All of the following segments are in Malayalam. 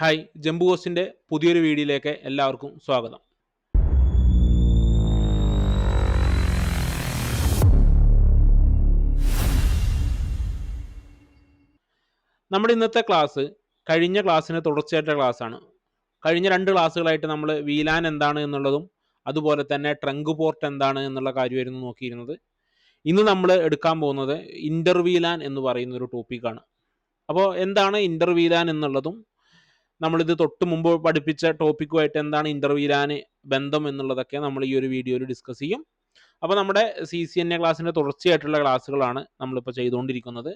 ഹായ്, ജംബുകോസിൻ്റെ പുതിയൊരു വീഡിയോയിലേക്ക് എല്ലാവർക്കും സ്വാഗതം. നമ്മുടെ ഇന്നത്തെ ക്ലാസ് കഴിഞ്ഞ ക്ലാസ്സിന് തുടർച്ചയായിട്ടുള്ള ക്ലാസ്സാണ്. കഴിഞ്ഞ 2 ക്ലാസ്സുകളായിട്ട് നമ്മൾ VLAN എന്താണ് എന്നുള്ളതും അതുപോലെ തന്നെ ട്രങ്ക് പോർട്ട് എന്താണ് എന്നുള്ള കാര്യമായിരുന്നു നോക്കിയിരുന്നത്. ഇന്ന് നമ്മൾ എടുക്കാൻ പോകുന്നത് ഇന്റർ VLAN എന്ന് പറയുന്ന ഒരു ടോപ്പിക്കാണ്. അപ്പോൾ എന്താണ് ഇന്റർ VLAN എന്നുള്ളതും നമ്മളിത് തൊട്ട് മുമ്പ് പഠിപ്പിച്ച ടോപ്പിക്കുമായിട്ട് എന്താണ് ഇന്റർ VLAN ബന്ധം എന്നുള്ളതൊക്കെ നമ്മൾ ഈ ഒരു വീഡിയോയിൽ ഡിസ്കസ് ചെയ്യും. അപ്പോൾ നമ്മുടെ CCNA ക്ലാസ്സിൻ്റെ തുടർച്ചയായിട്ടുള്ള ക്ലാസ്സുകളാണ് നമ്മളിപ്പോൾ ചെയ്തുകൊണ്ടിരിക്കുന്നത്.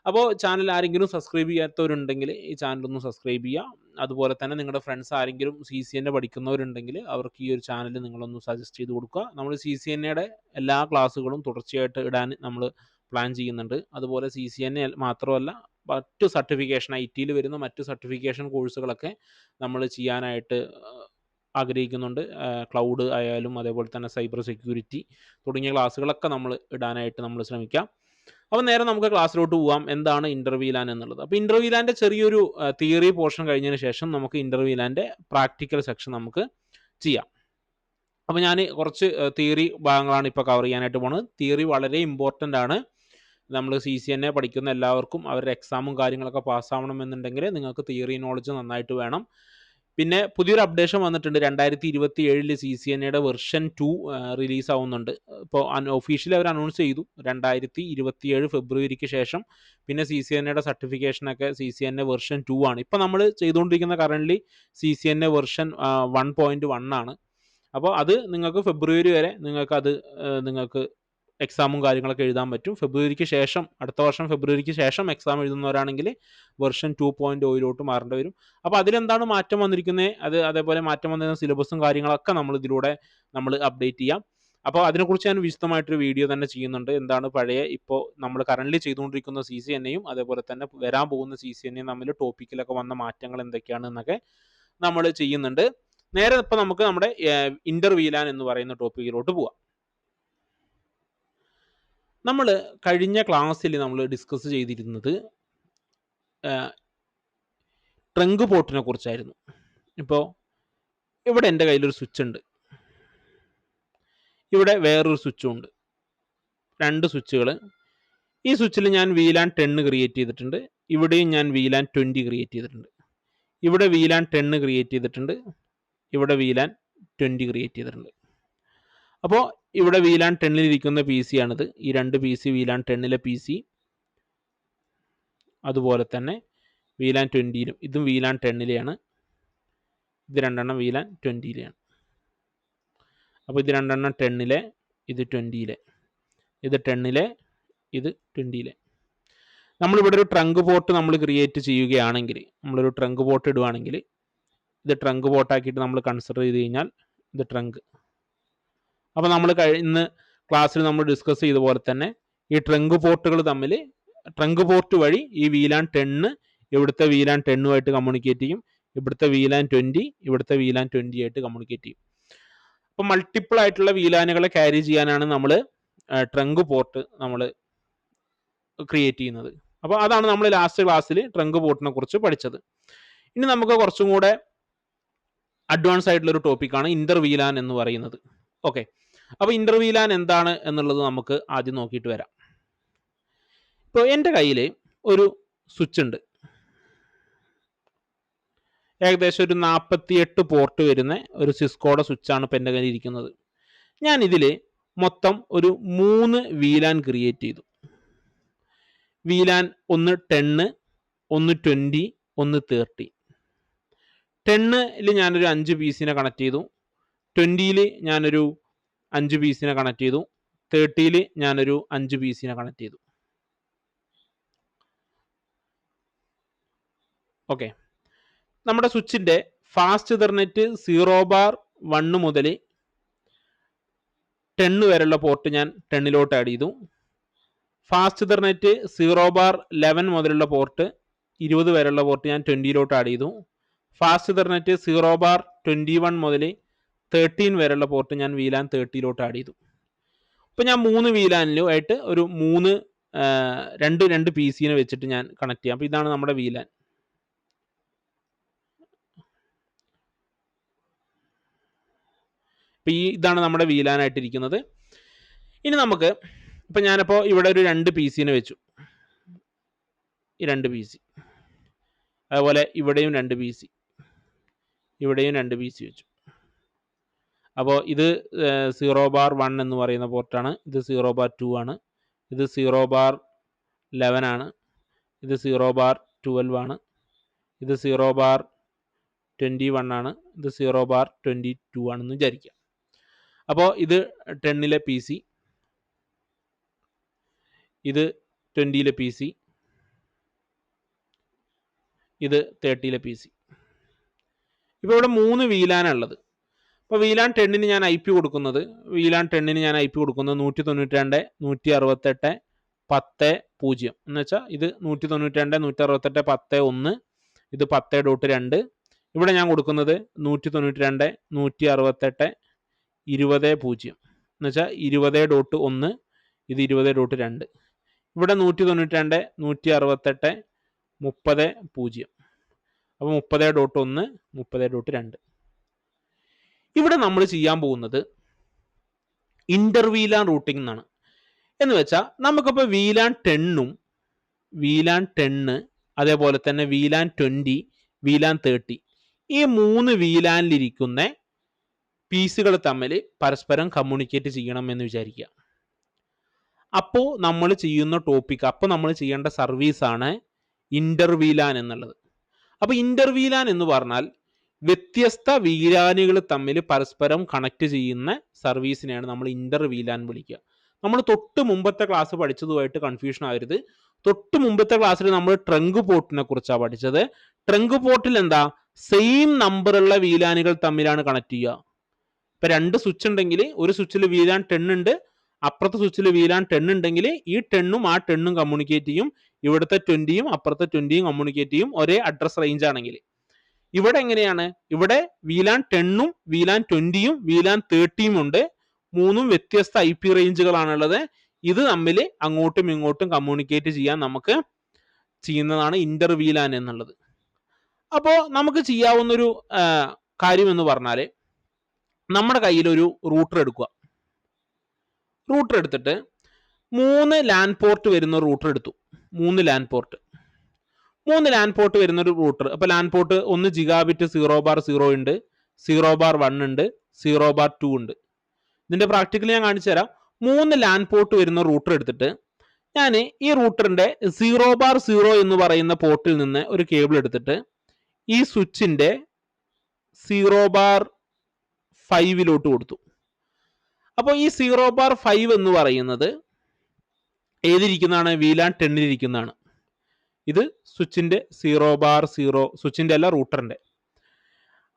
അപ്പോൾ ചാനൽ ആരെങ്കിലും സബ്സ്ക്രൈബ് ചെയ്യാത്തവരുണ്ടെങ്കിൽ ഈ ചാനലൊന്ന് സബ്സ്ക്രൈബ് ചെയ്യുക. അതുപോലെ തന്നെ നിങ്ങളുടെ ഫ്രണ്ട്സ് ആരെങ്കിലും CCNA പഠിക്കുന്നവരുണ്ടെങ്കിൽ അവർക്ക് ഈ ഒരു ചാനൽ നിങ്ങളൊന്ന് സജസ്റ്റ് ചെയ്ത് കൊടുക്കുക. നമ്മൾ CCNAയുടെ എല്ലാ ക്ലാസ്സുകളും തുടർച്ചയായിട്ട് ഇടാൻ നമ്മൾ പ്ലാൻ ചെയ്യുന്നുണ്ട്. അതുപോലെ CCNA മാത്രമല്ല മറ്റു സർട്ടിഫിക്കേഷൻ IT വരുന്ന മറ്റു സർട്ടിഫിക്കേഷൻ കോഴ്സുകളൊക്കെ നമ്മൾ ചെയ്യാനായിട്ട് ആഗ്രഹിക്കുന്നുണ്ട്. ക്ലൗഡ് ആയാലും അതേപോലെ തന്നെ സൈബർ സെക്യൂരിറ്റി തുടങ്ങിയ ക്ലാസ്സുകളൊക്കെ നമ്മൾ ഇടാനായിട്ട് നമ്മൾ ശ്രമിക്കാം. അപ്പോൾ നേരെ നമുക്ക് ക്ലാസ്സിലോട്ട് പോകാം. എന്താണ് ഇന്റർ VLAN എന്നുള്ളത്. അപ്പോൾ ഇന്റർ VLANൻ്റെ ചെറിയൊരു തിയറി പോർഷൻ കഴിഞ്ഞതിന് ശേഷം നമുക്ക് ഇന്റർ VLANൻ്റെ പ്രാക്ടിക്കൽ സെക്ഷൻ നമുക്ക് ചെയ്യാം. അപ്പോൾ ഞാൻ കുറച്ച് തിയറി ഭാഗങ്ങളാണ് ഇപ്പോൾ കവർ ചെയ്യാനായിട്ട് പോകുന്നത്. തിയറി വളരെ ഇമ്പോർട്ടൻ്റ് ആണ്. നമ്മൾ CCNA പഠിക്കുന്ന എല്ലാവർക്കും അവരുടെ എക്സാമും കാര്യങ്ങളൊക്കെ പാസ്സാവണമെന്നുണ്ടെങ്കിൽ നിങ്ങൾക്ക് തിയറി നോളജ് നന്നായിട്ട് വേണം. പിന്നെ പുതിയൊരു അപ്ഡേഷൻ വന്നിട്ടുണ്ട്. 2027 CCNAയുടെ വെർഷൻ 2 റിലീസ് ആവുന്നുണ്ട്. ഇപ്പോൾ ഒഫീഷ്യലി അവർ അനൗൺസ് ചെയ്തു 2027 ഫെബ്രുവരിക്ക് ശേഷം പിന്നെ CCNAയുടെ സർട്ടിഫിക്കേഷനൊക്കെ CCNA വെർഷൻ 2 ആണ്. ഇപ്പോൾ നമ്മൾ ചെയ്തുകൊണ്ടിരിക്കുന്ന കറൻ്റ്ലി CCNA വെർഷൻ 1.1 ആണ്. അപ്പോൾ അത് നിങ്ങൾക്ക് ഫെബ്രുവരി വരെ നിങ്ങൾക്ക് എക്സാമും കാര്യങ്ങളൊക്കെ എഴുതാൻ പറ്റും. ഫെബ്രുവരിക്ക് ശേഷം അടുത്ത വർഷം ഫെബ്രുവരിക്ക് ശേഷം എക്സാം എഴുതുന്നവരാണെങ്കിൽ വെർഷൻ 2.0 മാറേണ്ടി വരും. അപ്പോൾ അതിലെന്താണ് മാറ്റം വന്നിരിക്കുന്നത്, അതേപോലെ മാറ്റം വന്നിരുന്ന സിലബസും കാര്യങ്ങളൊക്കെ ഇതിലൂടെ നമ്മൾ അപ്ഡേറ്റ് ചെയ്യാം. അപ്പോൾ അതിനെക്കുറിച്ച് ഞാൻ വിശദമായിട്ടൊരു വീഡിയോ തന്നെ ചെയ്യുന്നുണ്ട്. എന്താണ് പഴയ ഇപ്പോൾ നമ്മൾ കറൻ്റ്ലി ചെയ്തുകൊണ്ടിരിക്കുന്ന CCNAയും അതേപോലെ തന്നെ വരാൻ പോകുന്ന CCNAയും തമ്മിൽ ടോപ്പിക്കിലൊക്കെ വന്ന മാറ്റങ്ങൾ എന്തൊക്കെയാണെന്നൊക്കെ നമ്മൾ ചെയ്യുന്നുണ്ട്. നേരെ ഇപ്പോൾ നമുക്ക് നമ്മുടെ ഇന്റർ VLAN എന്ന് പറയുന്ന ടോപ്പിക്കിലോട്ട് പോവാം. നമ്മൾ കഴിഞ്ഞ ക്ലാസ്സിൽ നമ്മൾ ഡിസ്കസ് ചെയ്തിരുന്നത് ട്രങ്ക് പോർട്ടിനെ കുറിച്ചായിരുന്നു. ഇപ്പോൾ ഇവിടെ എൻ്റെ കയ്യിലൊരു സ്വിച്ച് ഉണ്ട്, ഇവിടെ വേറൊരു സ്വിച്ചും ഉണ്ട്, 2 സ്വിച്ചുകൾ. ഈ സ്വിച്ചിൽ ഞാൻ VLAN 10 ക്രിയേറ്റ് ചെയ്തിട്ടുണ്ട്, ഇവിടെയും ഞാൻ VLAN 20 ക്രിയേറ്റ് ചെയ്തിട്ടുണ്ട്. ഇവിടെ VLAN 10 ക്രിയേറ്റ് ചെയ്തിട്ടുണ്ട്, ഇവിടെ VLAN 20 ക്രിയേറ്റ് ചെയ്തിട്ടുണ്ട്. അപ്പോൾ ഇവിടെ VLAN 10 ഇരിക്കുന്ന PC ആണിത്. ഈ 2 PC VLAN 10 PC, അതുപോലെ തന്നെ VLAN 20 ഇതും VLAN 10 ഇത് 2 VLAN 20 അപ്പോൾ ഇത് 2 10 ഇത് 20 ഇത് 10 ഇത് 20. നമ്മളിവിടെ ഒരു ട്രങ്ക് പോർട്ട് നമ്മൾ ക്രിയേറ്റ് ചെയ്യുകയാണെങ്കിൽ, നമ്മളൊരു ട്രങ്ക് പോർട്ട് ഇടുകയാണെങ്കിൽ ഇത് ട്രങ്ക് പോർട്ടാക്കിയിട്ട് നമ്മൾ കൺസിഡർ ചെയ്ത് കഴിഞ്ഞാൽ ഇത് ട്രങ്ക്. അപ്പോൾ നമ്മൾ ഇന്ന് ക്ലാസ്സിൽ നമ്മൾ ഡിസ്കസ് ചെയ്ത പോലെ തന്നെ ഈ ട്രങ്ക് പോർട്ടുകൾ തമ്മിൽ ട്രങ്ക് പോർട്ട് വഴി ഈ VLAN 10 ഇവിടുത്തെ VLAN 10 കമ്മ്യൂണിക്കേറ്റ് ചെയ്യും, ഇവിടുത്തെ VLAN 20 ഇവിടുത്തെ VLAN 20 ആയിട്ട് കമ്മ്യൂണിക്കേറ്റ് ചെയ്യും. അപ്പോൾ മൾട്ടിപ്പിൾ ആയിട്ടുള്ള VLANകളെ ക്യാരി ചെയ്യാനാണ് നമ്മൾ ട്രങ്ക് പോർട്ട് നമ്മൾ ക്രിയേറ്റ് ചെയ്യുന്നത്. അപ്പോൾ അതാണ് നമ്മൾ ലാസ്റ്റ് ക്ലാസ്സിൽ ട്രങ്ക് പോർട്ടിനെ കുറിച്ച് പഠിച്ചത്. ഇനി നമുക്ക് കുറച്ചും കൂടെ അഡ്വാൻസ് ആയിട്ടുള്ളൊരു ടോപ്പിക്കാണ് ഇന്റർ VLAN എന്ന് പറയുന്നത്. ഓക്കെ, അപ്പോൾ ഇന്റർ VLAN എന്താണ് എന്നുള്ളത് നമുക്ക് ആദ്യം നോക്കിയിട്ട് വരാം. ഇപ്പോൾ എൻ്റെ കയ്യിൽ ഒരു സ്വിച്ച് ഉണ്ട്, ഏകദേശം ഒരു 48 പോർട്ട് വരുന്ന ഒരു സിസ്കോയുടെ സ്വിച്ചാണ് ഇപ്പോൾ എൻ്റെ കയ്യിൽ ഇരിക്കുന്നത്. ഞാൻ ഇതിൽ മൊത്തം ഒരു 3 VLAN ക്രിയേറ്റ് ചെയ്തു. VLAN ഒന്ന് 10, ഒന്ന് 20, ഒന്ന് 30. 10 ഞാനൊരു 5 PC കണക്ട് ചെയ്തു, 20 ഞാനൊരു 5 PC കണക്ട് ചെയ്തു, 30 ഞാനൊരു 5 PC കണക്ട് ചെയ്തു. ഓക്കെ, നമ്മുടെ സ്വിച്ചിൻ്റെ ഫാസ്റ്റ് ഇഥർനെറ്റ് 0/1 മുതൽ 10 വരെയുള്ള പോർട്ട് ഞാൻ 10 ആഡ് ചെയ്തു. ഫാസ്റ്റ് ഇഥർനെറ്റ് 0/11 മുതലുള്ള പോർട്ട് 20 വരെയുള്ള പോർട്ട് ഞാൻ 20 ആഡ് ചെയ്തു. ഫാസ്റ്റ് ഇഥർനെറ്റ് 0/21 മുതൽ 13 വരെയുള്ള പോർട്ട് ഞാൻ VLAN 30 ആഡ് ചെയ്തു. അപ്പോൾ ഞാൻ 3 VLANലുമായിട്ട് ഒരു 2 PC വെച്ചിട്ട് ഞാൻ കണക്ട് ചെയ്യാം. അപ്പോൾ ഇതാണ് നമ്മുടെ VLAN. അപ്പോൾ ഇതാണ് നമ്മുടെ വീലാനായിട്ടിരിക്കുന്നത്. ഇനി നമുക്ക് ഇപ്പം ഞാനിപ്പോൾ ഇവിടെ ഒരു 2 PC വെച്ചു, ഈ 2 PC. അതുപോലെ ഇവിടെയും 2 PC, ഇവിടെയും 2 PC വെച്ചു. അപ്പോൾ ഇത് 0 bar 1 എന്ന് പറയുന്ന പോർട്ടാണ്, ഇത് 0 bar 2 ആണ്, ഇത് 0 bar 11 ആണ്, ഇത് 0 bar 12 ആണ്, ഇത് 0 bar 21 ആണ്, ഇത് 0 bar 22 ആണെന്ന് വിചാരിക്കുക. അപ്പോൾ ഇത് 10 PC, ഇത് 20 PC, ഇത് 30 PC. ഇപ്പോൾ ഇവിടെ 3 വീലാനുള്ളത്. അപ്പോൾ VLAN 10 ഞാൻ IP കൊടുക്കുന്നത്, VLAN 10 ഞാൻ IP കൊടുക്കുന്നത് 192, 168, 10.0 എന്ന് വെച്ചാൽ ഇത് 192, 168, 10.1, ഇത് 10.2. ഇവിടെ ഞാൻ കൊടുക്കുന്നത് 192, 168, 20.0 എന്ന് വെച്ചാൽ 20.1, ഇത് 20.2. ഇവിടെ 192, 168, 30.0, അപ്പോൾ 30.1, 30.2. ഇവിടെ നമ്മൾ ചെയ്യാൻ പോകുന്നത് ഇന്റർ VLAN റൂട്ടിംഗ് എന്നാണ്. എന്ന് വെച്ചാൽ നമുക്കിപ്പോൾ VLAN 10ഉം VLAN 10 അതേപോലെ തന്നെ VLAN 20, VLAN 30 ഈ 3 VLANലിരിക്കുന്ന പീസുകൾ തമ്മിൽ പരസ്പരം കമ്മ്യൂണിക്കേറ്റ് ചെയ്യണം എന്ന് വിചാരിക്കുക. അപ്പോൾ നമ്മൾ ചെയ്യുന്ന ടോപ്പിക്, അപ്പോൾ നമ്മൾ ചെയ്യേണ്ട സർവീസാണ് ഇന്റർ VLAN എന്നുള്ളത്. അപ്പോൾ ഇന്റർ VLAN എന്ന് പറഞ്ഞാൽ വ്യത്യസ്ത VLANകൾ തമ്മിൽ പരസ്പരം കണക്ട് ചെയ്യുന്ന സർവീസിനെയാണ് നമ്മൾ ഇന്റർ VLAN വിളിക്കുക. നമ്മൾ തൊട്ട് മുമ്പത്തെ ക്ലാസ് പഠിച്ചതുമായിട്ട് കൺഫ്യൂഷൻ ആവരുത്. തൊട്ട് മുമ്പത്തെ ക്ലാസ്സിൽ നമ്മൾ ട്രങ്ക് പോർട്ടിനെ കുറിച്ചാണ് പഠിച്ചത്. ട്രങ്ക് പോർട്ടിൽ എന്താ, സെയിം നമ്പറുള്ള VLANകൾ തമ്മിലാണ് കണക്ട് ചെയ്യുക. ഇപ്പൊ 2 സ്വിച്ച് ഉണ്ടെങ്കിൽ ഒരു സ്വിച്ചിൽ VLAN 10 ഉണ്ട്, അപ്പുറത്തെ സ്വിച്ചിൽ VLAN 10 ഉണ്ടെങ്കിൽ ഈ 10ഉം ആ 10ഉം കമ്മ്യൂണിക്കേറ്റ് ചെയ്യും, ഇവിടുത്തെ 20യും അപ്പുറത്തെ 20യും കമ്മ്യൂണിക്കേറ്റ് ചെയ്യും, ഒരേ അഡ്രസ് റേഞ്ച് ആണെങ്കിൽ. ഇവിടെ എങ്ങനെയാണ്, ഇവിടെ VLAN 10ഉം VLAN 20യും VLAN 30യും ഉണ്ട്, 3ഉം വ്യത്യസ്ത IP റേഞ്ചുകളാണുള്ളത്. ഇത് തമ്മിൽ അങ്ങോട്ടും ഇങ്ങോട്ടും കമ്മ്യൂണിക്കേറ്റ് ചെയ്യാൻ നമുക്ക് ചെയ്യുന്നതാണ് ഇന്റർ VLAN എന്നുള്ളത്. അപ്പോൾ നമുക്ക് ചെയ്യാവുന്നൊരു കാര്യം എന്ന് പറഞ്ഞാൽ, നമ്മുടെ കയ്യിൽ ഒരു റൂട്ടർ എടുക്കുക. റൂട്ടർ എടുത്തിട്ട് 3 LAN പോർട്ട് വരുന്ന റൂട്ടർ എടുത്തു. 3 LAN പോർട്ട് വരുന്ന ഒരു റൂട്ടർ. അപ്പോൾ LAN പോർട്ട് 1 Gigabit 0 bar 0 ഉണ്ട്, 0 bar 1 ഉണ്ട്, 0 bar 2 ഉണ്ട്. ഇതിന്റെ പ്രാക്ടിക്കൽ ഞാൻ കാണിച്ചു തരാം. 3 LAN പോർട്ട് വരുന്ന റൂട്ടർ എടുത്തിട്ട് ഞാൻ ഈ റൂട്ടറിന്റെ 0 bar 0 എന്ന് പറയുന്ന പോർട്ടിൽ നിന്ന് ഒരു കേബിൾ എടുത്തിട്ട് ഈ സ്വിച്ചിന്റെ 0 bar 5 കൊടുത്തു. അപ്പോൾ ഈ 0 bar 5 എന്ന് പറയുന്നത് ഏതിരിക്കുന്നതാണ്, VLAN 10 ഇരിക്കുന്നതാണ്. ഇത് സ്വിച്ചിന്റെ 0 bar 0, സ്വിച്ചിന്റെ അല്ല റൂട്ടറിന്റെ.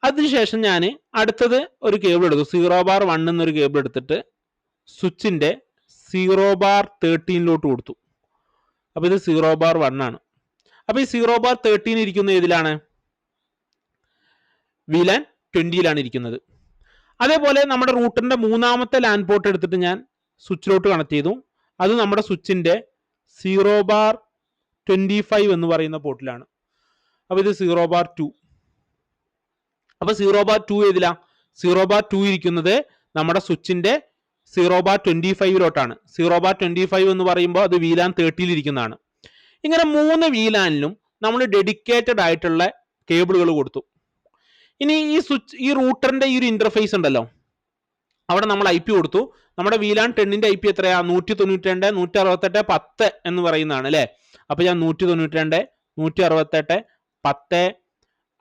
അതിനുശേഷം ഞാൻ അടുത്തത് ഒരു കേബിൾ എടുത്തു, 0 bar 1 എന്നൊരു കേബിൾ എടുത്തിട്ട് സ്വിച്ചിന്റെ 0 bar 13 കൊടുത്തു. അപ്പൊ ഇത് 0 bar 1 ആണ്. അപ്പൊ ഈ 0 bar 13 ഇരിക്കുന്ന ഏതിലാണ്, VLAN 20യിലാണ് ഇരിക്കുന്നത്. അതേപോലെ നമ്മുടെ റൂട്ടറിന്റെ 3ാമത്തെ LAN പോർട്ട് എടുത്തിട്ട് ഞാൻ സ്വിച്ചിലോട്ട് കണക്ട് ചെയ്തു. അത് നമ്മുടെ സ്വിച്ചിന്റെ 0 bar 25 എന്ന് പറയുന്ന പോർട്ടിലാണ്. അപ്പൊ ഇത് 0 bar 2. അപ്പൊ 0 bar 2 ഏതിലാ, 0 bar 2 ഇരിക്കുന്നത് നമ്മുടെ സ്വിച്ചിന്റെ 0 bar 25 0 bar 25 എന്ന് പറയുമ്പോൾ അത് VLAN 30യിൽ ഇരിക്കുന്നതാണ്. ഇങ്ങനെ 3 VLANലും നമ്മൾ ഡെഡിക്കേറ്റഡ് ആയിട്ടുള്ള കേബിളുകൾ കൊടുത്തു. ഇനി ഈ റൂട്ടറിന്റെ ഈ ഒരു ഇന്റർഫേസ് ഉണ്ടല്ലോ, അവിടെ നമ്മൾ IP കൊടുത്തു. നമ്മുടെ VLAN 10ന്റെ IP എത്രയാ, 192, 168, 10 എന്ന് പറയുന്നതാണ് അല്ലേ. അപ്പൊ ഞാൻ 192, 168, 10,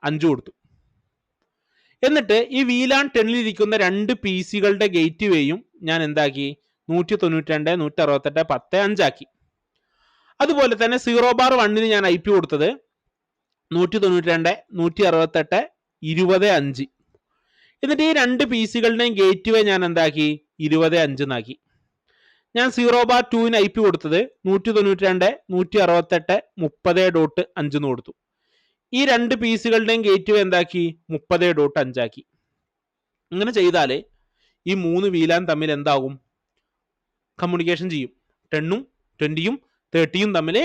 5 കൊടുത്തു. എന്നിട്ട് ഈ VLAN 10ൽ ഇരിക്കുന്ന 2 PCകളുടെ ഗേറ്റ്വേയും ഞാൻ എന്താക്കി, 192, 168, 10, 5 ആക്കി. അതുപോലെ തന്നെ 0 bar 1 ഞാൻ IP കൊടുത്തത് 192, 168, 20, 5. എന്നിട്ട് ഈ 2 PCകളുടെയും ഗേറ്റ്വേ ഞാൻ എന്താക്കി, 20, 5 എന്നാക്കി. ഞാൻ 0 bar 2 IP കൊടുത്തത് 192, 168, 30.5 എന്ന് കൊടുത്തു. ഈ 2 PCകളുടെയും ഗേറ്റ്വേ എന്താക്കി, 30.5 ആക്കി. ഇങ്ങനെ ചെയ്താൽ ഈ 3 VLAN തമ്മിൽ എന്താകും, കമ്മ്യൂണിക്കേഷൻ ചെയ്യും. 10ഉം 20യും 30യും തമ്മിൽ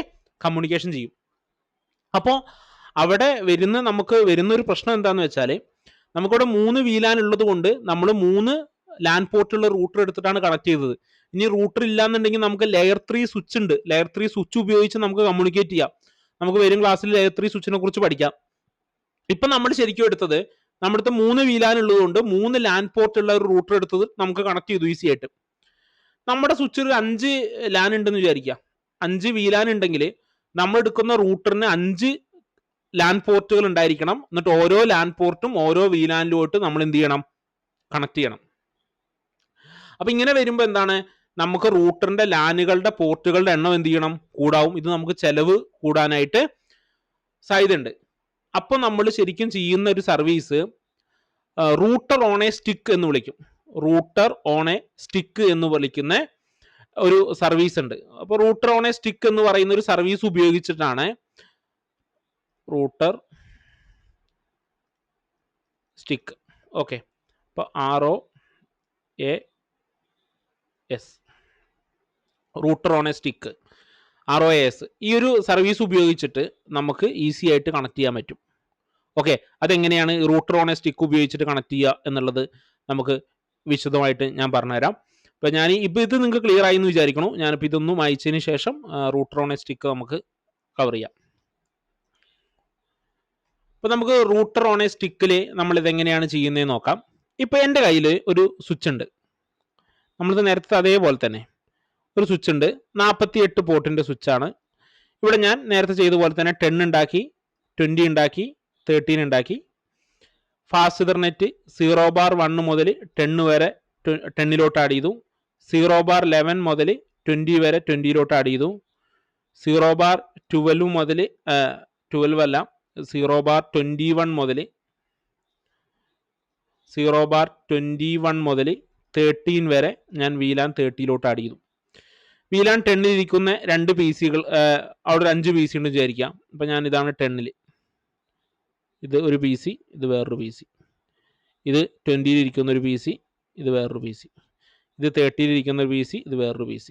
കമ്മ്യൂണിക്കേഷൻ ചെയ്യും. അപ്പോൾ അവിടെ നമുക്ക് വരുന്ന ഒരു പ്രശ്നം എന്താന്ന് വെച്ചാൽ, നമുക്കിവിടെ 3 VLAN ഉള്ളത് കൊണ്ട് നമ്മൾ 3 ലാൻ പോർട്ടുള്ള റൂട്ടർ എടുത്തിട്ടാണ് കണക്ട് ചെയ്തത്. ഇനി റൂട്ടർ ഇല്ലാന്നുണ്ടെങ്കിൽ നമുക്ക് ലെയർ 3 സ്വിച്ച് ഉണ്ട്. ലെയർ 3 സ്വിച്ച് ഉപയോഗിച്ച് നമുക്ക് കമ്മ്യൂണിക്കേറ്റ് ചെയ്യാം. നമുക്ക് വരും ക്ലാസ്സിൽ ലെയർ 3 സ്വിച്ചിനെ കുറിച്ച് പഠിക്കാം. ഇപ്പൊ നമ്മൾ ശരിക്കും എടുത്തത് നമ്മുടെ 3 VLAN ഉള്ളതുകൊണ്ട് 3 ലാൻ പോർട്ട് ഉള്ള ഒരു റൂട്ടർ എടുത്തത് നമുക്ക് കണക്ട് ചെയ്തു ഈസി ആയിട്ട്. നമ്മുടെ സ്വിച്ചിൽ 5 ലാൻ ഉണ്ടെന്ന് വിചാരിക്കുക. 5 VLAN ഉണ്ടെങ്കിൽ നമ്മൾ എടുക്കുന്ന റൂട്ടറിന് 5 ലാൻ പോർട്ടുകൾ ഉണ്ടായിരിക്കണം. എന്നിട്ട് ഓരോ ലാൻ പോർട്ടും ഓരോ VLANിലോട്ട് നമ്മൾ എന്ത് ചെയ്യണം? കണക്ട് ചെയ്യണം. അപ്പൊ ഇങ്ങനെ വരുമ്പോൾ എന്താണ്, നമുക്ക് റൂട്ടറിന്റെ ലാനുകളുടെ പോർട്ടുകളുടെ എണ്ണം എന്ത് ചെയ്യണം? കൂടാവും. ഇത് നമുക്ക് ചെലവ് കൂടാനായിട്ട് സാധ്യതയുണ്ട്. അപ്പോൾ നമ്മൾ ശരിക്കും ചെയ്യുന്ന ഒരു service router on a stick എന്ന് വിളിക്കും. റൂട്ടർ ഓൺ എ സ്റ്റിക്ക് എന്ന് വിളിക്കുന്ന ഒരു സർവീസ് ഉണ്ട്. അപ്പോൾ റൂട്ടർ ഓൺ എ സ്റ്റിക്ക് എന്ന് പറയുന്ന ഒരു സർവീസ് ഉപയോഗിച്ചിട്ടാണ് റൂട്ടർ സ്റ്റിക്ക്. ഓക്കെ, അപ്പോൾ ROAS, router on a stick, ROAS, ഈ ഒരു സർവീസ് ഉപയോഗിച്ചിട്ട് നമുക്ക് ഈസി ആയിട്ട് കണക്ട് ചെയ്യാൻ പറ്റും. ഓക്കെ, അതെങ്ങനെയാണ് റൂട്ടർ ഓൺ എ സ്റ്റിക്ക് ഉപയോഗിച്ചിട്ട് കണക്ട് ചെയ്യുക എന്നുള്ളത് നമുക്ക് വിശദമായിട്ട് ഞാൻ പറഞ്ഞുതരാം. അപ്പോൾ ഇപ്പോൾ ഇത് നിങ്ങൾക്ക് ക്ലിയർ ആയി എന്ന് വിചാരിക്കണം. ഞാനിപ്പോൾ ഇതൊന്നും അയച്ചതിന് ശേഷം റൂട്ടർ ഓൺ എ സ്റ്റിക്ക് നമുക്ക് കവർ ചെയ്യാം. അപ്പോൾ നമുക്ക് റൂട്ടർ ഓൺ എ സ്റ്റിക്കിൽ നമ്മൾ ഇതെങ്ങനെയാണ് ചെയ്യുന്നതെന്ന് നോക്കാം. ഇപ്പോൾ എൻ്റെ കയ്യിൽ ഒരു സ്വിച്ച് ഉണ്ട്. നമ്മളിത് നേരത്തെ അതേപോലെ തന്നെ ഒരു സ്വിച്ച് ഉണ്ട്. 48 പോർട്ടിൻ്റെ സ്വിച്ചാണ്. ഇവിടെ ഞാൻ നേരത്തെ ചെയ്ത പോലെ തന്നെ 10 ഉണ്ടാക്കി, 20 ഉണ്ടാക്കി, 13 ഉണ്ടാക്കി. ഫാസ്റ്റ് ഇഥർനെറ്റ് 0/1 മുതൽ 10 വരെ 10ലോട്ട് ആഡ് ചെയ്തു. 0/11 മുതൽ 20 വരെ 20ലോട്ട് ആഡ് ചെയ്തു. 0/12 മുതൽ 12 അല്ല 0/21 മുതൽ 0/21 മുതൽ 13 വരെ ഞാൻ VLAN 30ലോട്ട് ആഡ് ചെയ്തു. VLAN 10 ഇരിക്കുന്ന 2 PC-കൾ, അവിടെ ഒരു 5 PC ഉണ്ട് വിചാരിക്കാം. അപ്പം ഞാൻ ഇതാണ് 10. ഇത് ഒരു PC, ഇത് വേറൊരു PC. ഇത് 20 ഇരിക്കുന്ന ഒരു PC, ഇത് വേറൊരു PC. ഇത് 30 ഇരിക്കുന്ന ഒരു PC, ഇത് വേറൊരു PC.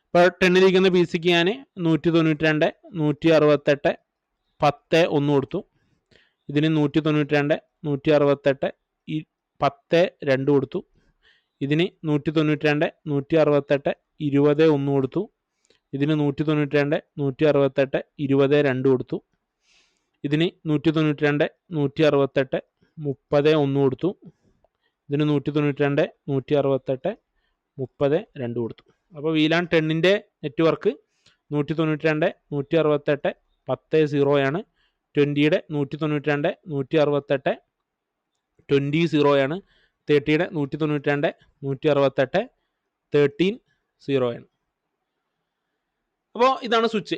ഇപ്പോൾ 10 ഇരിക്കുന്ന PC-ക്ക് ഞാൻ 192, 168, 10 1 കൊടുത്തു. ഇതിന് 192, 168, 10 2 കൊടുത്തു. ഇതിന് 192, 168, 20 1 കൊടുത്തു. ഇതിന് 192, 168, 20 2 കൊടുത്തു. ഇതിന് 192, 168, 30 1 കൊടുത്തു. ഇതിന് 192, 168, 30 2 കൊടുത്തു. അപ്പോൾ VLAN 10ൻ്റെ നെറ്റ്വർക്ക് 192, 168, 10 0 ആണ്. 20യുടെ 192, 168, 20 0 ആണ്. 30യുടെ 192, 168, 13 0 ആണ്. അപ്പോൾ ഇതാണ് സ്വിച്ച്.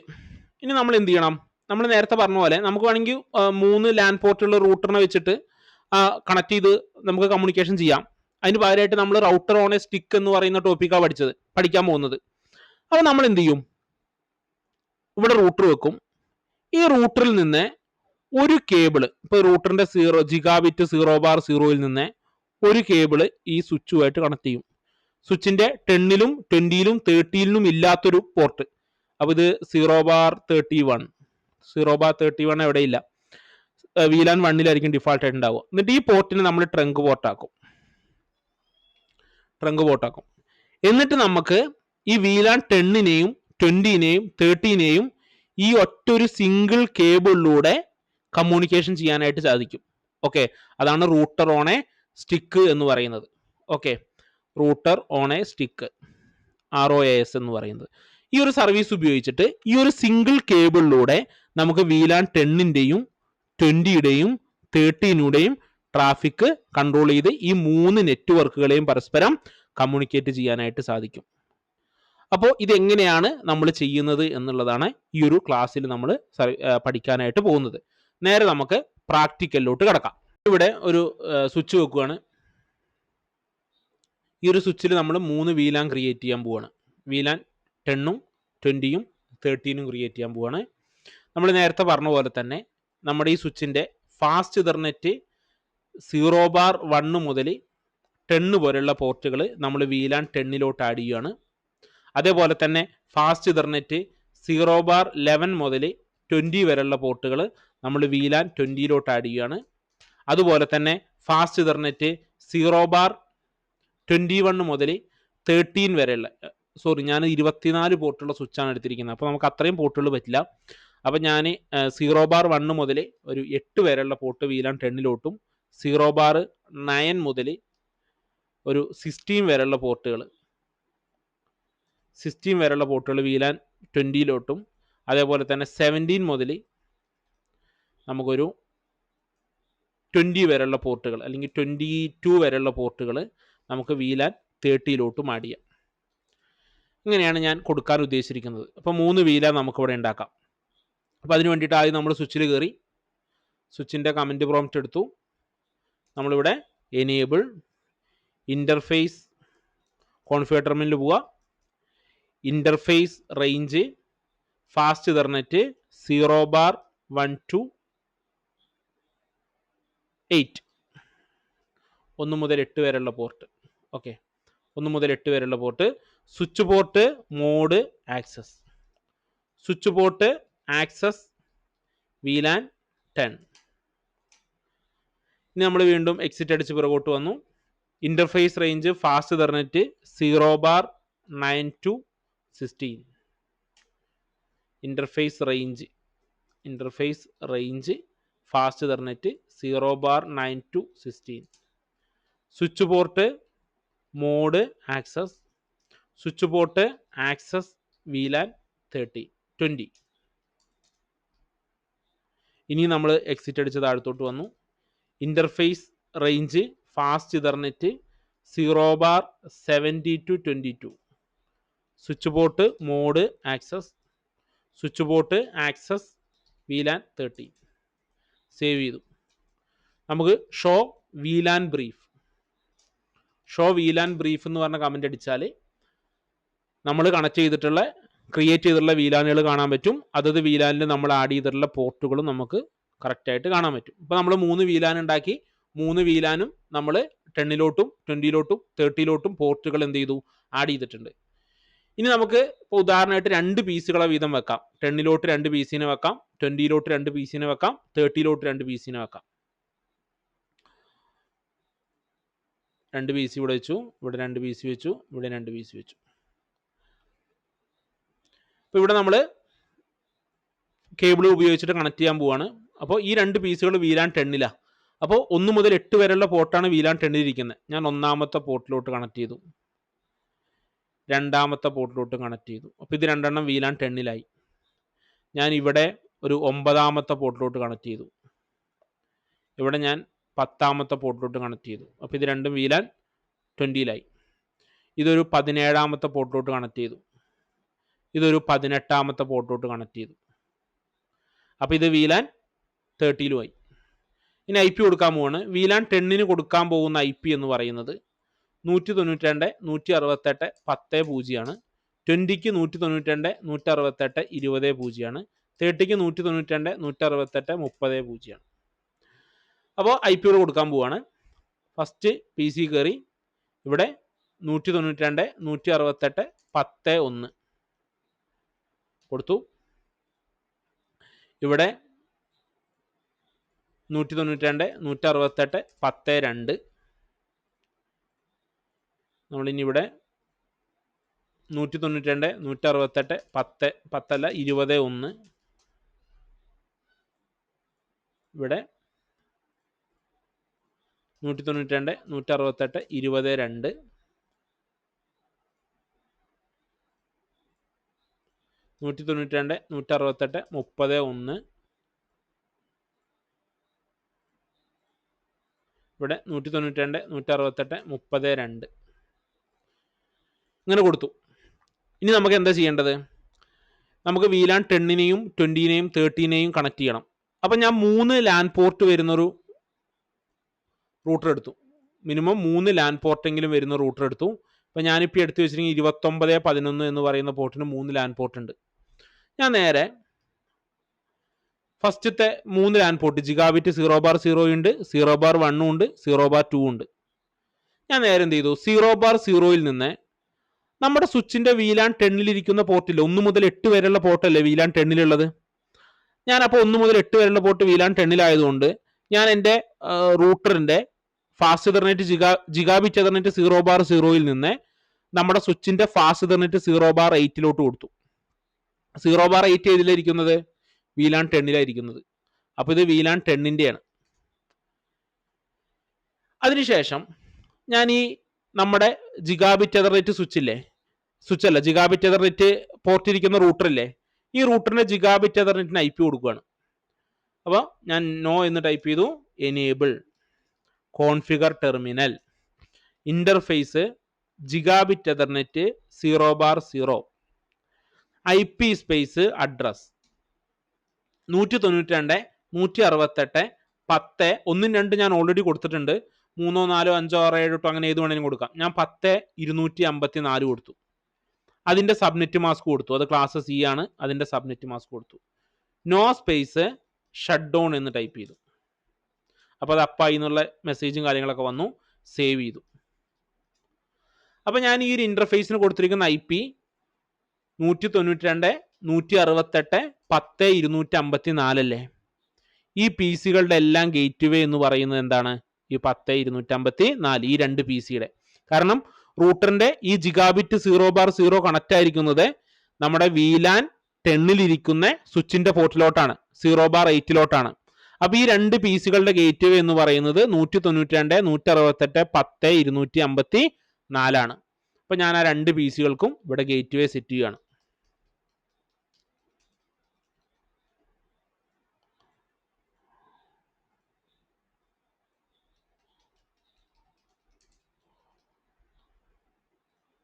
ഇനി നമ്മൾ എന്ത് ചെയ്യണം? നമ്മൾ നേരത്തെ പറഞ്ഞ പോലെ നമുക്ക് വേണമെങ്കിൽ 3 ലാൻ പോർട്ടുള്ള റൂട്ടറിനെ വെച്ചിട്ട് കണക്ട് ചെയ്ത് നമുക്ക് കമ്മ്യൂണിക്കേഷൻ ചെയ്യാം. അതിന് പകരമായിട്ട് നമ്മൾ റൗട്ടർ ഓൺ എ സ്റ്റിക്ക് എന്ന് പറയുന്ന ടോപ്പിക്കാണ് പഠിക്കാൻ പോകുന്നത്. അപ്പോൾ നമ്മൾ എന്ത് ചെയ്യും? ഇവിടെ റൂട്ടർ വെക്കും. ഈ റൂട്ടറിൽ നിന്ന് ഒരു കേബിള്, ഇപ്പോൾ റൂട്ടറിന്റെ 0 ജിഗാബിറ്റ് 0/0 നിന്ന് ഒരു കേബിള് ഈ സ്വിച്ചുമായിട്ട് കണക്ട് ചെയ്യും. സ്വിച്ചിന്റെ 10ലും 20ലും 13ലും ഇല്ലാത്തൊരു പോർട്ട്. അപ്പോൾ ഇത് 0/31, 0/31 എവിടെയില്ല. VLAN 1-ലായിരിക്കും ഡിഫാൾട്ട് ആയിട്ട് ഉണ്ടാവുക. എന്നിട്ട് ഈ പോർട്ടിനെ നമ്മൾ ട്രങ്ക് പോർട്ടാക്കും. എന്നിട്ട് നമുക്ക് ഈ VLAN 10നെയും 20നെയും 13നെയും ഈ ഒറ്റൊരു സിംഗിൾ കേബിളിലൂടെ കമ്മ്യൂണിക്കേഷൻ ചെയ്യാനായിട്ട് സാധിക്കും. ഓക്കെ, അതാണ് റൂട്ടർ ഓൺ എ സ്റ്റിക്ക് എന്ന് പറയുന്നത്. Okay, router on a stick, ROAS എന്ന് പറയുന്നത്. ഈ ഒരു സർവീസ് ഉപയോഗിച്ചിട്ട് ഈ ഒരു സിംഗിൾ കേബിളിലൂടെ നമുക്ക് VLAN 10ൻ്റെയും 20യുടെയും 13യുടെയും ട്രാഫിക് കൺട്രോൾ ചെയ്ത് ഈ 3 നെറ്റ്വർക്കുകളെയും പരസ്പരം കമ്മ്യൂണിക്കേറ്റ് ചെയ്യാനായിട്ട് സാധിക്കും. അപ്പോൾ ഇതെങ്ങനെയാണ് നമ്മൾ ചെയ്യുന്നത് എന്നുള്ളതാണ് ഈ ഒരു ക്ലാസ്സിൽ നമ്മൾ പഠിക്കാനായിട്ട് പോകുന്നത്. നേരെ നമുക്ക് പ്രാക്ടിക്കലിലോട്ട് കിടക്കാം. ഇവിടെ ഒരു സ്വിച്ച് വെക്കുകയാണ്. ഈ ഒരു സ്വിച്ചിൽ നമ്മൾ 3 VLAN ക്രിയേറ്റ് ചെയ്യാൻ പോവുകയാണ്. VLAN 10ഉം 20യും 13ഉം ക്രിയേറ്റ് ചെയ്യാൻ പോവുകയാണ്. നമ്മൾ നേരത്തെ പറഞ്ഞ പോലെ തന്നെ നമ്മുടെ ഈ സ്വിച്ചിൻ്റെ ഫാസ്റ്റ് ഇഥർനെറ്റ് 0/1 മുതൽ 10 പോലുള്ള പോർട്ടുകൾ നമ്മൾ VLAN 10 ആഡ് ചെയ്യുകയാണ്. അതേപോലെ തന്നെ ഫാസ്റ്റ് ഇഥർനെറ്റ് 0/11 മുതൽ 20 വരെയുള്ള പോർട്ടുകൾ നമ്മൾ VLAN 20 ആഡ് ചെയ്യുകയാണ്. അതുപോലെ തന്നെ ഫാസ്റ്റ് ഇഥർനെറ്റ് 0/21 മുതൽ 13 വരെയുള്ള ഞാൻ 24 പോർട്ടുള്ള സ്വിച്ചാണ് എടുത്തിരിക്കുന്നത്. അപ്പോൾ നമുക്ക് അത്രയും പോർട്ടുകൾ പറ്റില്ല. അപ്പോൾ ഞാൻ 0/1 മുതൽ ഒരു 8 വരെയുള്ള പോർട്ട് VLAN 10 0/9 മുതൽ ഒരു 16 വരെയുള്ള പോർട്ടുകൾ VLAN 20 അതേപോലെ തന്നെ 17 മുതൽ നമുക്കൊരു 20 വരെയുള്ള പോർട്ടുകൾ അല്ലെങ്കിൽ 22 വരെയുള്ള പോർട്ടുകൾ നമുക്ക് VLAN 30 ആഡ് ചെയ്യാം. ഇങ്ങനെയാണ് ഞാൻ കൊടുക്കാൻ ഉദ്ദേശിച്ചിരിക്കുന്നത്. അപ്പോൾ 3 VLAN നമുക്കിവിടെ ഉണ്ടാക്കാം. അപ്പോൾ അതിന് വേണ്ടിയിട്ട് ആദ്യം നമ്മൾ സ്വിച്ചിൽ കയറി സ്വിച്ചിൻ്റെ കമൻറ്റ് പ്രോംപ്റ്റ് എടുത്തു. നമ്മളിവിടെ എനേബിൾ ഇൻ്റർഫേസ് കോൺഫിഗർ ടെർമിനലിൽ പോവുക. Interface range fast Ethernet 0/1 to 8 1 മുതൽ 8 വരെയുള്ള പോർട്ട്. ഓക്കെ, 1 മുതൽ 8 വരെയുള്ള port. Switch port mode access, switch port access VLAN 10. ഇനി നമ്മൾ വീണ്ടും എക്സിറ്റ് അടിച്ച് പുറകോട്ട് വന്നു. Interface range fast Ethernet 0/9 to 16. Interface range fast Ethernet 0/9 to 16. Switch port mode access, switch port access VLAN 20. ഇനി നമ്മൾ എക്സിറ്റ് അടിച്ച് താഴത്തോട്ട് വന്നു. Interface range fast Ethernet 0/70 to 22. Switch port mode access, switch port access VLAN 30. Save ചെയ്തു. നമുക്ക് ഷോ VLAN ബ്രീഫ് എന്ന് പറഞ്ഞ കമൻറ്റ് അടിച്ചാൽ നമ്മൾ ക്രിയേറ്റ് ചെയ്തിട്ടുള്ള VLANകൾ കാണാൻ പറ്റും. അതത് VLANൽ നമ്മൾ ആഡ് ചെയ്തിട്ടുള്ള പോർട്ടുകളും നമുക്ക് കറക്റ്റായിട്ട് കാണാൻ പറ്റും. ഇപ്പോൾ നമ്മൾ 3 VLAN ഉണ്ടാക്കി. 3 VLAനും നമ്മൾ 10 20 30 പോർട്ടുകൾ എന്ത് ചെയ്തു, ആഡ് ചെയ്തിട്ടുണ്ട്. ഇനി നമുക്ക് ഇപ്പോൾ ഉദാഹരണമായിട്ട് 2 പീസുകളെ വീതം വെക്കാം. 10 2 പീസിനെ വെക്കാം, 20 2 പീസിനെ വെക്കാം, 30 2 പീസിനെ വെക്കാം. 2 പീസ് ഇവിടെ വെച്ചു, ഇവിടെ 2 പീസ് വെച്ചു, ഇവിടെ 2 പീസ് വെച്ചു. അപ്പോൾ ഇവിടെ നമ്മൾ കേബിൾ ഉപയോഗിച്ചിട്ട് കണക്ട് ചെയ്യാൻ പോവാണ്. അപ്പോൾ ഈ 2 പീസുകൾ VLAN 10 അപ്പോൾ 1 മുതൽ 8 വരെയുള്ള പോർട്ടാണ് VLAN 10 ഇരിക്കുന്നത്. ഞാൻ 1ാമത്തെ പോർട്ടിലോട്ട് കണക്ട് ചെയ്തു, 2ാമത്തെ പോർട്ടിലോട്ട് കണക്ട് ചെയ്തു. അപ്പോൾ ഇത് 2 VLAN 10 ഞാൻ ഇവിടെ ഒരു 9ാമത്തെ പോർട്ടിലോട്ട് കണക്ട് ചെയ്തു, ഇവിടെ ഞാൻ 10ാമത്തെ പോർട്ടിലോട്ട് കണക്ട് ചെയ്തു. അപ്പോൾ ഇത് രണ്ടും VLAN 20 ഇതൊരു 17ാമത്തെ പോർട്ടിലോട്ട് കണക്ട് ചെയ്തു, ഇതൊരു 18ാമത്തെ പോർട്ടിലോട്ട് കണക്ട് ചെയ്തു. അപ്പോൾ ഇത് VLAN 30 ഇനി IP കൊടുക്കാൻ പോവാണ്. VLAN 10 കൊടുക്കാൻ പോകുന്ന IP എന്ന് പറയുന്നത് 192.168.10.0 ആണ്. 20ക്ക് 192.168.20.0 ആണ്. 30ക്ക് 192.168.30.0 ആണ്. അപ്പോൾ IP കൊടുക്കാൻ പോവാണ്. ഫസ്റ്റ് PC കയറി ഇവിടെ 192.168.10.1 കൊടുത്തു. ഇവിടെ 192.168.10.2 നമ്മളിനി ഇവിടെ 192.168.10.20.1 ഇവിടെ 192.168.20.2 192.168.30.1 ഇവിടെ 192.168.30.2 ഇങ്ങനെ കൊടുത്തു. ഇനി നമുക്ക് എന്താ ചെയ്യേണ്ടത്? നമുക്ക് VLAN 10നെയും 20നെയും 30നെയും കണക്ട് ചെയ്യണം. അപ്പം ഞാൻ 3 LAN പോർട്ട് വരുന്നൊരു റൂട്ടർ എടുത്തു. മിനിമം 3 LAN പോർട്ടെങ്കിലും വരുന്ന റൂട്ടർ എടുത്തു. അപ്പം ഞാനിപ്പോൾ എടുത്തു വെച്ചിട്ടുണ്ടെങ്കിൽ 29.11 എന്ന് പറയുന്ന പോർട്ടിന് 3 LAN പോർട്ട് ഉണ്ട്. ഞാൻ നേരെ ഫസ്റ്റത്തെ 3 LAN പോർട്ട് ജിഗാബിറ്റ് 0/0 ഉണ്ട്, 0/1 ഉണ്ട്, 0/2 ഉണ്ട്. ഞാൻ നേരെ എന്ത് ചെയ്തു, 0/0 നിന്ന് നമ്മുടെ സ്വിച്ചിന്റെ VLAN 10 ഇരിക്കുന്ന പോർട്ടിൽ 1 മുതൽ 8 വരെയുള്ള പോർട്ടല്ലേ VLAN 10 ഉള്ളത്. ഞാൻ അപ്പോൾ 1 മുതൽ 8 വരെയുള്ള പോർട്ട് VLAN 10 ആയതുകൊണ്ട് ഞാൻ എൻ്റെ റൂട്ടറിന്റെ ഫാസ്റ്റ് ഇഥർനെറ്റ് ജിഗാബിറ്റ് ഇഥർനെറ്റ് 0/0 നിന്ന് നമ്മുടെ സ്വിച്ചിന്റെ ഫാസ്റ്റ് ഇഥർനെറ്റ് 0/8 കൊടുത്തു. 0/8 ഏതിലായിരിക്കുന്നത്? VLAN 10 അപ്പൊ ഇത് VLAN 10 അതിനുശേഷം ഞാൻ ഈ നമ്മുടെ ജിഗാബിറ്റ് എതർനെറ്റ് സ്വിച്ചല്ല ജിഗാബിറ്റ് എതർനെറ്റ് പോർട്ട് ഇരിക്കുന്ന റൂട്ടറില്ലേ, ഈ റൂട്ടറിന്റെ ജിഗാബിറ്റ് എതർനെറ്റിന് IP കൊടുക്കുകയാണ്. അപ്പോൾ ഞാൻ നോ എന്ന് ടൈപ്പ് ചെയ്തു, enable configure terminal interface gigabit Ethernet 0/0 IP space address 192.168.10 1 2 ഞാൻ ഓൾറെഡി കൊടുത്തിട്ടുണ്ട്. 3 4 5 6 7 8 അങ്ങനെ ഏത് വേണമെങ്കിലും കൊടുക്കാം. ഞാൻ 10.254 കൊടുത്തു. അതിന്റെ സബ്നെറ്റ് മാസ്ക് കൊടുത്തു. അത് ക്ലാസ് C ആണ്. അതിന്റെ സബ്നെറ്റ് മാസ്ക് കൊടുത്തു. നോ സ്പേസ് ഷട്ട് ഡൗൺ എന്ന് ടൈപ്പ് ചെയ്തു. അപ്പോൾ അത് അപ്പായി എന്നുള്ള മെസ്സേജും കാര്യങ്ങളൊക്കെ വന്നു. സേവ് ചെയ്തു. അപ്പോൾ ഞാൻ ഈ ഒരു ഇന്റർഫേസിന് കൊടുത്തിരിക്കുന്ന IP 192.168.10.254 അല്ലേ. ഈ PC-കളുടെ എല്ലാം ഗേറ്റ് വേ എന്ന് പറയുന്നത് എന്താണ്? ഈ 10.254 ഈ രണ്ട് PC-യുടെ. കാരണം റൂട്ടറിന്റെ ഈ ജിഗാബിറ്റ് 0/0 കണക്ട് ആയിരിക്കുന്നത് നമ്മുടെ VLAN 10 ഇരിക്കുന്ന സ്വിച്ചിന്റെ പോർട്ടിലോട്ടാണ്, 0/8 അപ്പൊ ഈ രണ്ട് PC-കളുടെ ഗേറ്റ് വേ എന്ന് പറയുന്നത് 192.168.10.254 അപ്പൊ ഞാൻ ആ രണ്ട് PC-കൾക്കും ഇവിടെ ഗേറ്റ് വേ സെറ്റ് ചെയ്യുകയാണ്.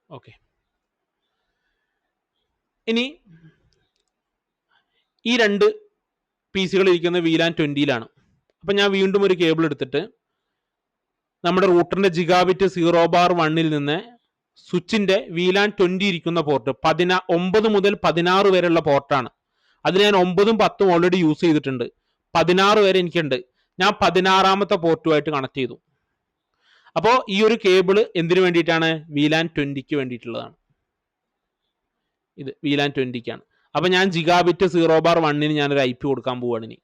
ഓക്കെ, ഇനി ഈ രണ്ട് PC-കൾ ഇരിക്കുന്ന VLAN 20 അപ്പൊ ഞാൻ വീണ്ടും ഒരു കേബിൾ എടുത്തിട്ട് നമ്മുടെ റൂട്ടറിന്റെ ജിഗാബിറ്റ് 0/1 നിന്ന് സ്വിച്ചിന്റെ VLAN 20 ഇരിക്കുന്ന പോർട്ട് 9 മുതൽ 16 വരെയുള്ള പോർട്ടാണ്. അതിൽ ഞാൻ 9ഉം 10ഉം ഓൾറെഡി യൂസ് ചെയ്തിട്ടുണ്ട്. 16 വരെ എനിക്കുണ്ട്. ഞാൻ 16ാമത്തെ പോർട്ടുമായിട്ട് കണക്ട് ചെയ്തു. അപ്പോൾ ഈ ഒരു കേബിൾ എന്തിനു വേണ്ടിയിട്ടാണ്? VLAN 20 വേണ്ടിയിട്ടുള്ളതാണ്. ഇത് VLAN 20 അപ്പൊ ഞാൻ ജിഗാബിറ്റ് 0/1 ഞാനൊരു IP കൊടുക്കാൻ പോവുകയാണ് ഇനി.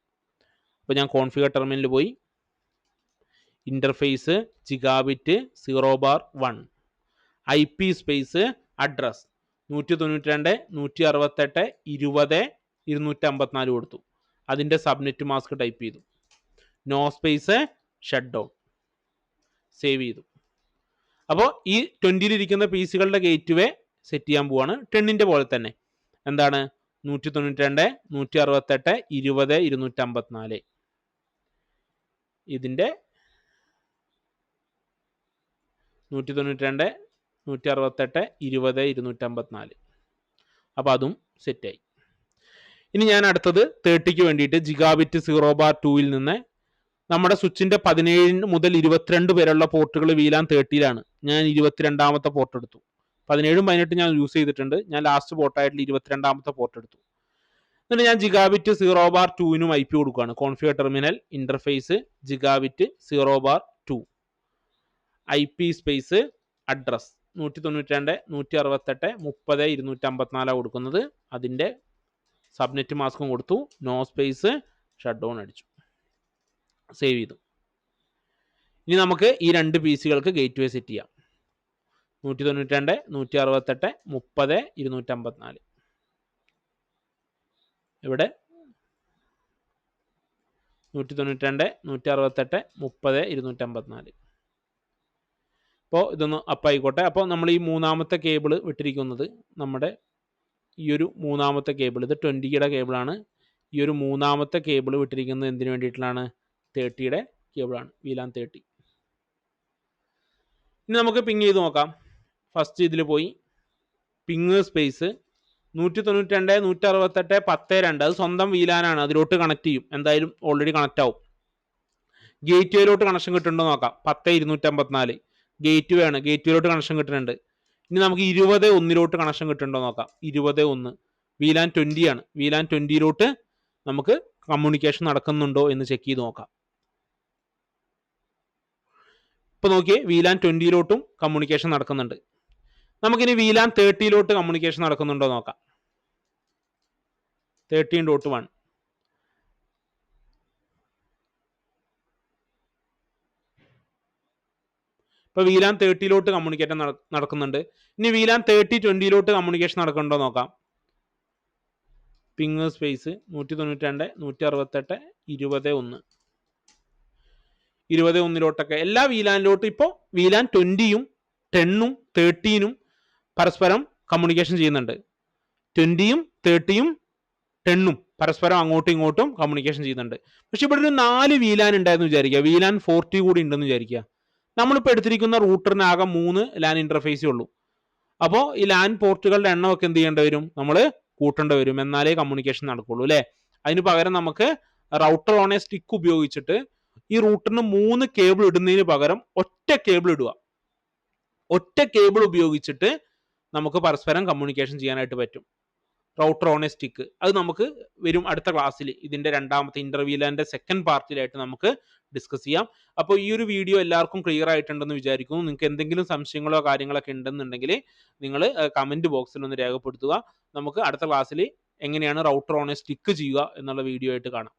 അപ്പൊ ഞാൻ കോൺഫിഗർ ടെർമിനലിൽ പോയി interface gigabit 0/1 IP space address 192.168.20.254 കൊടുത്തു. അതിന്റെ സബ്നെറ്റ് മാസ്ക് ടൈപ്പ് ചെയ്തു. No space shut down. Save ചെയ്തു. അപ്പോൾ ഈ 20 ഇരിക്കുന്ന PC-കളുടെ ഗേറ്റ് വേ സെറ്റ് ചെയ്യാൻ പോവാണ്. 10 പോലെ തന്നെ. എന്താണ്? 192.168.20.254 ഇതിന്റെ 192.168.20.254 അപ്പൊ അതും സെറ്റായി. ഇനി ഞാൻ അടുത്തത് 30ക്ക് വേണ്ടിയിട്ട് ജിഗാബിറ്റ് 0/2 നിന്ന് നമ്മുടെ സ്വിച്ചിന്റെ 17 മുതൽ 22 വരെയുള്ള പോർട്ടുകൾ VLAN 30 ഞാൻ 22ാമത്തെ പോർട്ട് എടുത്തു. 17ഉം 18ഉം ഞാൻ യൂസ് ചെയ്തിട്ടുണ്ട്. ഞാൻ ലാസ്റ്റ് പോർട്ടായിട്ടുള്ള 22ാമത്തെ പോർട്ട് എടുത്തു. എന്നിട്ട് ഞാൻ ജിഗാബിറ്റ് 0/2 IP കൊടുക്കുകയാണ്. Configure terminal interface gigabit 0/2 IP space address 192.168.30.254 കൊടുക്കുന്നത്. അതിന്റെ സബ്നെറ്റ് മാസ്കും കൊടുത്തു. നോ സ്പേസ് ഷട്ട് ഡൗൺ അടിച്ചു. സേവ് ചെയ്തു. ഇനി നമുക്ക് ഈ രണ്ട് PC-കൾക്ക് ഗേറ്റ് വേ സെറ്റ് ചെയ്യാം. 192.168.30.254 ഇവിടെ 192.168.30.254 അപ്പോൾ ഇതൊന്ന് അപ്പായിക്കോട്ടെ. അപ്പോൾ നമ്മൾ ഈ മൂന്നാമത്തെ കേബിൾ വിട്ടിരിക്കുന്നത് നമ്മുടെ ഈ ഒരു മൂന്നാമത്തെ കേബിൾ, ഇത് 20യുടെ കേബിളാണ്. ഈ ഒരു മൂന്നാമത്തെ കേബിൾ വിട്ടിരിക്കുന്നത് എന്തിനു വേണ്ടിയിട്ടുള്ളതാണ്? 30യുടെ കേബിളാണ്, VLAN 30. ഇനി നമുക്ക് പിങ് ചെയ്ത് നോക്കാം. ഫസ്റ്റ് ഇതിൽ പോയി പിങ് സ്പേസ് 192.168.10.2 അത് സ്വന്തം VLAN ആണ്. അതിലോട്ട് കണക്ട് ചെയ്യും. എന്തായാലും ഓൾറെഡി കണക്ട് ആവും. ഗേറ്റ് വേയിലോട്ട് കണക്ഷൻ കിട്ടുന്നുണ്ടോ നോക്കാം. 10.254 ഗേറ്റ് വേ ആണ്. ഗേറ്റ് വേയിലോട്ട് കണക്ഷൻ കിട്ടുന്നുണ്ട്. ഇനി നമുക്ക് 20.1 കണക്ഷൻ കിട്ടുന്നുണ്ടോ നോക്കാം. 20.1 VLAN 20 VLAN 20 നമുക്ക് കമ്മ്യൂണിക്കേഷൻ നടക്കുന്നുണ്ടോ എന്ന് ചെക്ക് ചെയ്ത് നോക്കാം. ഇപ്പോൾ നോക്കിയേ VLAN 20 കമ്മ്യൂണിക്കേഷൻ നടക്കുന്നുണ്ട്. നമുക്കിനി VLAN 30 കമ്മ്യൂണിക്കേഷൻ നടക്കുന്നുണ്ടോ നോക്കാം. 13.1 ഇപ്പോൾ VLAN 30 കമ്മ്യൂണിക്കേഷൻ നടക്കുന്നുണ്ട്. ഇനി VLAN 3020 കമ്മ്യൂണിക്കേഷൻ നടക്കുന്നുണ്ടോ നോക്കാം. പിങ് സ്പേസ് 192 168 21 21 എല്ലാ VLANിലോട്ടും ഇപ്പോൾ VLAN 20ഉം 10ഉം 13ഉം പരസ്പരം കമ്മ്യൂണിക്കേഷൻ ചെയ്യുന്നുണ്ട്. 20ഉം 30ഉം 10ഉം പരസ്പരം അങ്ങോട്ടും ഇങ്ങോട്ടും കമ്മ്യൂണിക്കേഷൻ ചെയ്യുന്നുണ്ട്. പക്ഷെ ഇവിടെ ഒരു 4 VLAN ഉണ്ടായെന്ന് വിചാരിക്കുക. VLAN 40 കൂടി ഉണ്ടെന്ന് വിചാരിക്കുക. നമ്മളിപ്പോൾ എടുത്തിരിക്കുന്ന റൂട്ടറിന് ആകെ 3 LAN ഇന്റർഫേസേ ഉള്ളൂ. അപ്പോൾ ഈ LAN പോർട്ടുകളുടെ എണ്ണമൊക്കെ എന്ത് ചെയ്യേണ്ടി വരും, നമ്മൾ കൂട്ടേണ്ടി വരും. എന്നാലേ കമ്മ്യൂണിക്കേഷൻ നടക്കുള്ളൂ അല്ലേ. അതിന് പകരം നമുക്ക് റൗട്ടർ ഓൺ എ സ്റ്റിക്ക് ഉപയോഗിച്ചിട്ട് ഈ റൂട്ടറിന് 3 കേബിൾ ഇടുന്നതിന് പകരം ഒറ്റ കേബിൾ ഇടുക. ഒറ്റ കേബിൾ ഉപയോഗിച്ചിട്ട് നമുക്ക് പരസ്പരം കമ്മ്യൂണിക്കേഷൻ ചെയ്യാനായിട്ട് പറ്റും. Router on a stick. അത് നമുക്ക് വരും അടുത്ത ക്ലാസ്സിൽ. ഇതിന്റെ രണ്ടാമത്തെ ഇന്റർവ്യൂലാൻ്റെ സെക്കൻഡ് പാർട്ടിലായിട്ട് നമുക്ക് ഡിസ്കസ് ചെയ്യാം. അപ്പോൾ ഈ ഒരു വീഡിയോ എല്ലാവർക്കും ക്ലിയർ ആയിട്ടുണ്ടെന്ന് വിചാരിക്കുന്നു. നിങ്ങൾക്ക് എന്തെങ്കിലും സംശയങ്ങളോ കാര്യങ്ങളൊക്കെ ഉണ്ടെന്നുണ്ടെങ്കിൽ നിങ്ങൾ കമന്റ് ബോക്സിൽ ഒന്ന് രേഖപ്പെടുത്തുക. നമുക്ക് അടുത്ത ക്ലാസ്സിൽ എങ്ങനെയാണ് റൗട്ടർ ഓൺ എ സ്റ്റിക്ക് ചെയ്യുക എന്നുള്ള വീഡിയോ ആയിട്ട് കാണാം.